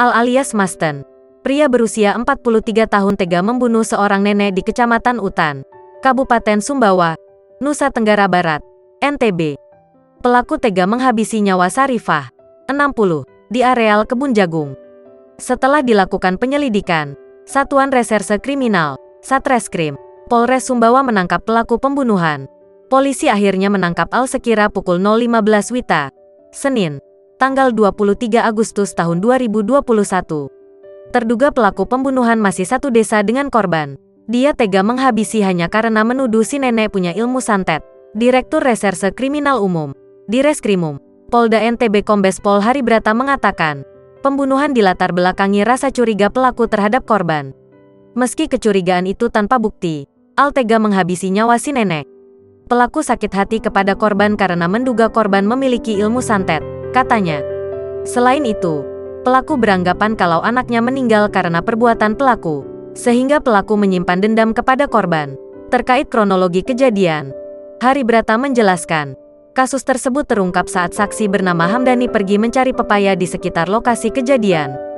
Al alias Masten. Pria berusia 43 tahun tega membunuh seorang nenek di Kecamatan Utan, Kabupaten Sumbawa, Nusa Tenggara Barat, NTB. Pelaku tega menghabisi nyawa Sarifah, 60, di areal kebun jagung. Setelah dilakukan penyelidikan, Satuan Reserse Kriminal, Satreskrim, Polres Sumbawa menangkap pelaku pembunuhan. Polisi akhirnya menangkap Al sekira pukul 0.15 WITA, Senin, tanggal 23 Agustus tahun 2021. Terduga pelaku pembunuhan masih satu desa dengan korban. Dia tega menghabisi hanya karena menuduh si nenek punya ilmu santet. Direktur Reserse Kriminal Umum, Direskrimum, Polda NTB Kombes Pol Haribrata mengatakan, pembunuhan dilatar belakangi rasa curiga pelaku terhadap korban. Meski kecurigaan itu tanpa bukti, Al tega menghabisi nyawa si nenek. Pelaku sakit hati kepada korban karena menduga korban memiliki ilmu santet, katanya. Selain itu, pelaku beranggapan kalau anaknya meninggal karena perbuatan pelaku, sehingga pelaku menyimpan dendam kepada korban. Terkait kronologi kejadian, Haribrata menjelaskan, kasus tersebut terungkap saat saksi bernama Hamdani pergi mencari pepaya di sekitar lokasi kejadian.